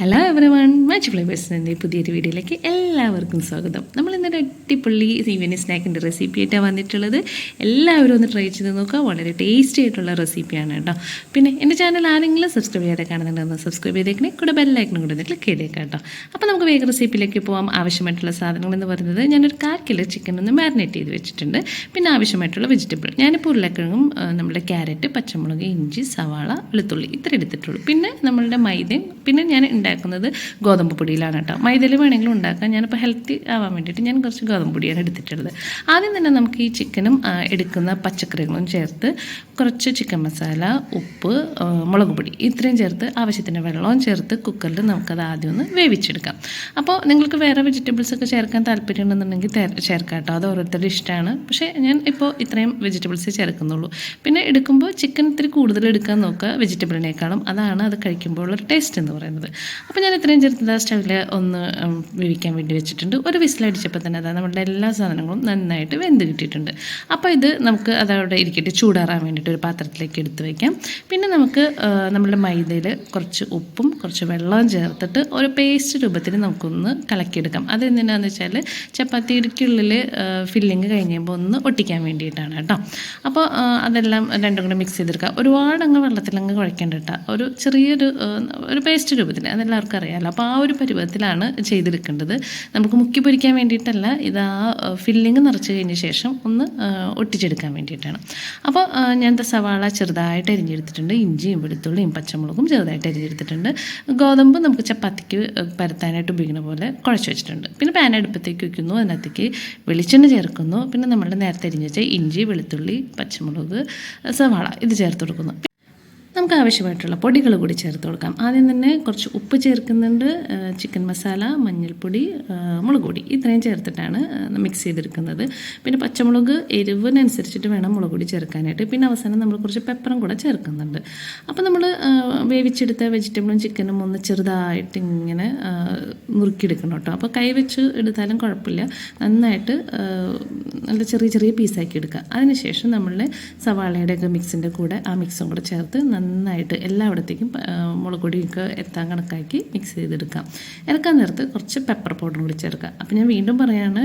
Hello everyone, match ഫ്ലേവേഴ്സിൻ്റെ പുതിയൊരു വീഡിയോയിലേക്ക് എല്ലാവർക്കും സ്വാഗതം. നമ്മൾ ഇന്നൊരു അടിപൊളി ഈവനിങ് സ്നാക്കിൻ്റെ റെസിപ്പി ആയിട്ടാണ് വന്നിട്ടുള്ളത്. എല്ലാവരും ഒന്ന് ട്രൈ ചെയ്ത് നോക്കുക. വളരെ ടേസ്റ്റി ആയിട്ടുള്ള റെസിപ്പിയാണ് കേട്ടോ. പിന്നെ എൻ്റെ ചാനൽ ആരെങ്കിലും സബ്സ്ക്രൈബ് ചെയ്യാതെ കാണുന്നുണ്ടെന്ന് സബ്സ്ക്രൈബ് ചെയ്തേക്കണേ, കൂടെ ബെല്ലൈക്കനും കൂടെ ഒന്ന് ക്ലിക്ക് ചെയ്തേക്കാം കേട്ടോ. അപ്പോൾ നമുക്ക് വേഗം റെസിപ്പിയിലേക്ക് പോകാം. ആവശ്യമായിട്ടുള്ള സാധനങ്ങൾ എന്ന് പറയുന്നത് ഞാനൊരു 1/4 കിലോ ചിക്കൻ ഒന്ന് മാരിനേറ്റ് ചെയ്ത് വെച്ചിട്ടുണ്ട്. പിന്നെ ആവശ്യമായിട്ടുള്ള വെജിറ്റബിൾ ഞാനിപ്പോൾ ഉരുളക്കിഴങ്ങും നമ്മുടെ ക്യാരറ്റ്, പച്ചമുളക്, ഇഞ്ചി, സവാള, വെളുത്തുള്ളി ഇത്ര എടുത്തിട്ടുള്ളൂ. പിന്നെ നമ്മളുടെ മൈദയും പിന്നെ ഞാൻ ഉണ്ടാക്കുന്നത് ഗോതമ്പ് പൊടിയിലാണ് കേട്ടോ. മൈദയിൽ വേണമെങ്കിലും ഉണ്ടാക്കാം. ഞാനിപ്പോൾ ഹെൽത്തി ആവാൻ വേണ്ടിയിട്ട് ഞാൻ കുറച്ച് ഗോതമ്പ് പൊടിയാണ് എടുത്തിട്ടുള്ളത്. ആദ്യം തന്നെ നമുക്ക് ഈ ചിക്കനും എടുക്കുന്ന പച്ചക്കറികളും ചേർത്ത് കുറച്ച് ചിക്കൻ മസാല, ഉപ്പ്, മുളക് പൊടി ഇത്രയും ചേർത്ത് ആവശ്യത്തിന് വെള്ളവും ചേർത്ത് കുക്കറിൽ നമുക്കത് ആദ്യം ഒന്ന് വേവിച്ചെടുക്കാം. അപ്പോൾ നിങ്ങൾക്ക് വേറെ വെജിറ്റബിൾസ് ഒക്കെ ചേർക്കാൻ താല്പര്യമുണ്ടെന്നുണ്ടെങ്കിൽ ചേർക്കാം കേട്ടോ. അത് ഓരോരുത്തരുടെ ഇഷ്ടമാണ്. പക്ഷേ ഞാൻ ഇപ്പോൾ ഇത്രയും വെജിറ്റബിൾസ് ചേർക്കുന്നുള്ളൂ. പിന്നെ എടുക്കുമ്പോൾ ചിക്കൻ ഇത്തിരി കൂടുതൽ എടുക്കാൻ നോക്കുക വെജിറ്റബിളിനേക്കാളും. അതാണ് അത് കഴിക്കുമ്പോൾ ഉള്ളൊരു ടേസ്റ്റ് എന്ന് പറയുന്നത്. അപ്പോൾ ഞാൻ ഇത്രയും ചേർത്തത് സ്റ്റൗവിൽ ഒന്ന് വേവിക്കാൻ വേണ്ടി വെച്ചിട്ടുണ്ട്. ഒരു വിസിലടിച്ചപ്പോൾ തന്നെ അതാ നമ്മുടെ എല്ലാ സാധനങ്ങളും നന്നായിട്ട് വെന്ത് കിട്ടിയിട്ടുണ്ട്. അപ്പോൾ ഇത് നമുക്ക് അതവിടെ ഇരിക്കട്ടെ, ചൂടാറാൻ വേണ്ടിയിട്ട് ഒരു പാത്രത്തിലേക്ക് എടുത്ത് വയ്ക്കാം. പിന്നെ നമുക്ക് നമ്മുടെ മൈദയിൽ കുറച്ച് ഉപ്പും കുറച്ച് വെള്ളവും ചേർത്തിട്ട് ഒരു പേസ്റ്റ് രൂപത്തിൽ നമുക്കൊന്ന് കലക്കിയെടുക്കാം. അതെന്തിനാന്ന് വെച്ചാൽ ചപ്പാത്തിക്കുള്ളിൽ ഫില്ലിങ് കഴിഞ്ഞപ്പോൾ ഒന്ന് ഒട്ടിക്കാൻ വേണ്ടിയിട്ടാണ് കേട്ടോ. അപ്പോൾ അതെല്ലാം രണ്ടും കൂടെ മിക്സ് ചെയ്തെടുക്കാം. ഒരുപാട് അങ്ങ് വെള്ളത്തിലങ്ങ് കുഴക്കേണ്ട കേട്ടോ. ഒരു ചെറിയൊരു പേസ്റ്റ് രൂപത്തിൽ അതെല്ലാവർക്കും അറിയാമല്ലോ. അപ്പോൾ ആ ഒരു പരുവത്തിലാണ് ചെയ്തെടുക്കേണ്ടത്. നമുക്ക് മുക്കി പൊരിക്കാൻ വേണ്ടിയിട്ടല്ല, ഇത് ആ ഫില്ലിങ് നിറച്ച് കഴിഞ്ഞ ശേഷം ഒന്ന് ഒട്ടിച്ചെടുക്കാൻ വേണ്ടിയിട്ടാണ്. അപ്പോൾ ഞാൻ സവാള ചെറുതായിട്ട് അരിഞ്ഞെടുത്തിട്ടുണ്ട്. ഇഞ്ചിയും വെളുത്തുള്ളിയും പച്ചമുളകും ചെറുതായിട്ട് അരിഞ്ഞെടുത്തിട്ടുണ്ട്. ഗോതമ്പ് നമുക്ക് ചപ്പാത്തിക്ക് പരത്താനായിട്ട് ഉപയോഗിക്കുന്ന പോലെ കുഴച്ച് വെച്ചിട്ടുണ്ട്. പിന്നെ പാൻ അടുപ്പത്തേക്ക് വയ്ക്കുന്നു. അതിനകത്തേക്ക് വെളിച്ചെണ്ണ ചേർക്കുന്നു. പിന്നെ നമ്മൾ നേരത്തെ അരിഞ്ഞ് വെച്ച ഇഞ്ചി, വെളുത്തുള്ളി, പച്ചമുളക്, സവാള ഇത് ചേർത്ത് കൊടുക്കുന്നു. നമുക്ക് ആവശ്യമായിട്ടുള്ള പൊടികൾ കൂടി ചേർത്ത് കൊടുക്കാം. ആദ്യം തന്നെ കുറച്ച് ഉപ്പ് ചേർക്കുന്നുണ്ട്, ചിക്കൻ മസാല, മഞ്ഞൾപ്പൊടി, മുളക് പൊടി ഇത്രയും ചേർത്തിട്ടാണ് മിക്സ് ചെയ്തെടുക്കുന്നത്. പിന്നെ പച്ചമുളക് എരിവിനനുസരിച്ചിട്ട് വേണം മുളക് പൊടി ചേർക്കാനായിട്ട്. പിന്നെ അവസാനം നമ്മൾ കുറച്ച് പെപ്പറും കൂടെ ചേർക്കുന്നുണ്ട്. അപ്പോൾ നമ്മൾ വേവിച്ചെടുത്ത വെജിറ്റബിളും ചിക്കനും ഒന്ന് ചെറുതായിട്ട് ഇങ്ങനെ നുറുക്കിയെടുക്കണം കേട്ടോ. അപ്പോൾ കൈ വെച്ച് എടുത്താലും കുഴപ്പമില്ല. നന്നായിട്ട് നല്ല ചെറിയ ചെറിയ പീസാക്കി എടുക്കുക. അതിനുശേഷം നമ്മളുടെ സവാളയുടെയൊക്കെ മിക്സിൻ്റെ കൂടെ ആ മിക്സും കൂടെ ചേർത്ത് നന്നായിട്ട് എല്ലായിടത്തേക്കും മുളക് പൊടിയൊക്കെ എത്താൻ കണക്കാക്കി മിക്സ് ചെയ്തെടുക്കാം. ഇറക്കാൻ നേരത്ത് കുറച്ച് പെപ്പർ പൗഡറും കൂടി ചേർക്കാം. അപ്പോൾ ഞാൻ വീണ്ടും പറയാണ്,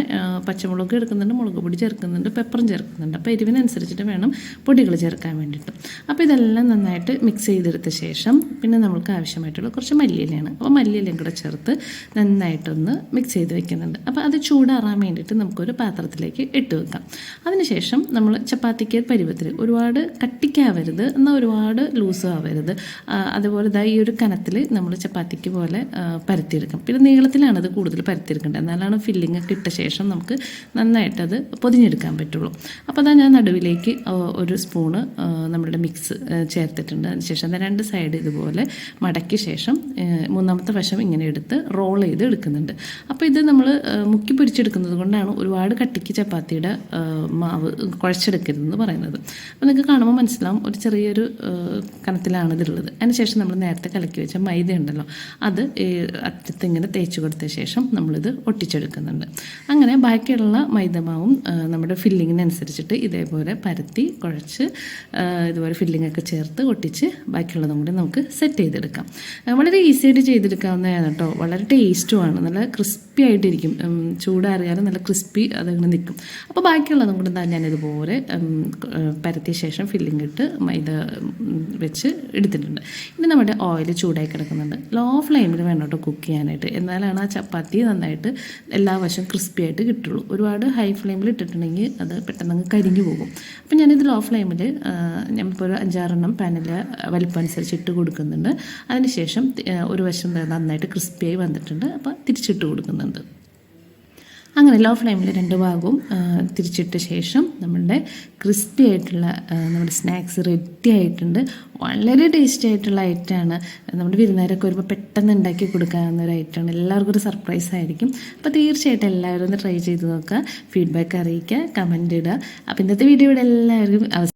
പച്ചമുളക് എടുക്കുന്നുണ്ട്, മുളക് പൊടി ചേർക്കുന്നുണ്ട്, പെപ്പറും ചേർക്കുന്നുണ്ട്. അപ്പോൾ എരിവിനനുസരിച്ചിട്ട് വേണം പൊടികൾ ചേർക്കാൻ വേണ്ടിയിട്ട്. അപ്പോൾ ഇതെല്ലാം നന്നായിട്ട് മിക്സ് ചെയ്തെടുത്ത ശേഷം പിന്നെ നമുക്ക് ആവശ്യമായിട്ടുള്ള കുറച്ച് മല്ലിയിലയാണ്. അപ്പോൾ മല്ലിയിലയും കൂടെ ചേർത്ത് നന്നായിട്ടൊന്ന് മിക്സ് ചെയ്ത് വെക്കുന്നുണ്ട്. അപ്പോൾ അത് ചൂടാറാൻ വേണ്ടിയിട്ട് നമുക്കൊരു പാത്രത്തിലേക്ക് ഇട്ട് വെക്കാം. അതിനുശേഷം നമ്മൾ ചപ്പാത്തിക്ക് പരുവത്തിൽ ഒരുപാട് കട്ടിക്കാവരുത്, എന്നാൽ ഒരുപാട് ലൂസും ആവരുത്. അതുപോലെ ഈ ഒരു കനത്തിൽ നമ്മൾ ചപ്പാത്തിക്ക് പോലെ പരത്തിയെടുക്കാം. പിന്നെ നീളത്തിലാണ് അത് കൂടുതൽ പരത്തിയെടുക്കേണ്ടത്. എന്നാലാണ് ഫില്ലിംഗ് ഒക്കെ ഇട്ട ശേഷം നമുക്ക് നന്നായിട്ടത് പൊതിഞ്ഞെടുക്കാൻ പറ്റുള്ളൂ. അപ്പോൾ അതാ ഞാൻ നടുവിലേക്ക് ഒരു സ്പൂണ് നമ്മളുടെ മിക്സ് ചേർത്തിട്ടുണ്ട്. അതിനുശേഷം അത് 2 സൈഡ് ഇതുപോലെ മടക്കിയ ശേഷം മൂന്നാമത്തെ വശം ഇങ്ങനെ എടുത്ത് റോൾ ചെയ്ത് എടുക്കുന്നുണ്ട്. അപ്പോൾ ഇത് നമ്മൾ മുക്കി പൊരിച്ചെടുക്കുന്നത് കൊണ്ടാണ് ഒരുപാട് കട്ടിക്ക് ചപ്പാത്തിയുടെ മാവ് കുഴച്ചെടുക്കരുതെന്ന് പറയുന്നത്. അപ്പോൾ നിങ്ങൾക്ക് കാണുമ്പോൾ മനസ്സിലാവും ഒരു ചെറിയൊരു കനത്തിലാണ് ഇതുള്ളത്. അതിനുശേഷം നമ്മൾ നേരത്തെ കലക്കി വെച്ച മൈദ ഉണ്ടല്ലോ, അത് അറ്റത്ത് ഇങ്ങനെ തേച്ച് കൊടുത്ത ശേഷം നമ്മളിത് ഒട്ടിച്ചെടുക്കുന്നുണ്ട്. അങ്ങനെ ബാക്കിയുള്ള മൈദമാവും നമ്മുടെ ഫില്ലിങ്ങിനനുസരിച്ചിട്ട് ഇതേപോലെ പരത്തി കുഴച്ച് ഇതുപോലെ ഫില്ലിങ്ങൊക്കെ ചേർത്ത് ഒട്ടിച്ച് ബാക്കിയുള്ളതും കൂടി നമുക്ക് സെറ്റ് ചെയ്തെടുക്കാം. വളരെ ഈസി ആയിട്ട് ചെയ്തെടുക്കാവുന്നതാണ് കേട്ടോ. വളരെ ടേസ്റ്റുമാണ്. നല്ല ക്രിസ്പി ആയിട്ടിരിക്കും. ചൂടാറിയാലും നല്ല ക്രിസ്പി അതങ്ങനെ നിൽക്കും. അപ്പോൾ ബാക്കിയുള്ളതും കൂടി ഞാനിതുപോലെ പരത്തിയ ശേഷം ഫില്ലിങ് ഇട്ട് മൈദ വെച്ച് എടുത്തിട്ടുണ്ട്. ഇനി നമ്മുടെ ഓയിൽ ചൂടായി കിടക്കുന്നുണ്ട്. ലോ ഫ്ലെയിമിൽ വേണം കേട്ടോ കുക്ക് ചെയ്യാനായിട്ട്. എന്നാലാണ് ആ ചപ്പാത്തി നന്നായിട്ട് എല്ലാ വശവും ക്രിസ്പി ആയിട്ട് കിട്ടുള്ളൂ. ഒരുപാട് ഹൈ ഫ്ലെയിമിൽ ഇട്ടിട്ടുണ്ടെങ്കിൽ അത് പെട്ടെന്ന് അങ്ങ് കരിഞ്ഞു പോകും. അപ്പോൾ ഞാനിത് ലോ ഫ്ലെയിമിൽ ഞാനിപ്പോൾ ഒരു 5-6 പാനിൽ വലിപ്പം അനുസരിച്ച് ഇട്ട് കൊടുക്കുന്നുണ്ട്. അതിനുശേഷം ഒരു വശം നന്നായിട്ട് ക്രിസ്പിയായി വന്നിട്ടുണ്ട്. അപ്പോൾ തിരിച്ചിട്ട് കൊടുക്കുന്നുണ്ട്. അങ്ങനെ ലോ ഫ്ലെയിമിൽ 2 ഭാഗവും തിരിച്ചിട്ട ശേഷം നമ്മളുടെ ക്രിസ്പി ആയിട്ടുള്ള നമ്മുടെ സ്നാക്സ് റെഡി ആയിട്ടുണ്ട്. വളരെ ടേസ്റ്റി ആയിട്ടുള്ള ഐറ്റമാണ്. നമ്മുടെ വിരുന്നുകാരൊക്കെ വരുമ്പോൾ പെട്ടെന്ന് ഉണ്ടാക്കി കൊടുക്കാവുന്ന ഒരു ഐറ്റമാണ്. എല്ലാവർക്കും ഒരു സർപ്രൈസ് ആയിരിക്കും. അപ്പോൾ തീർച്ചയായിട്ടും എല്ലാവരും ഒന്ന് ട്രൈ ചെയ്ത് നോക്കുക. ഫീഡ്ബാക്ക് അറിയിക്കുക, കമൻറ്റ് ഇടുക. അപ്പോൾ ഇന്നത്തെ വീഡിയോ ഇവിടെ എല്ലാവർക്കും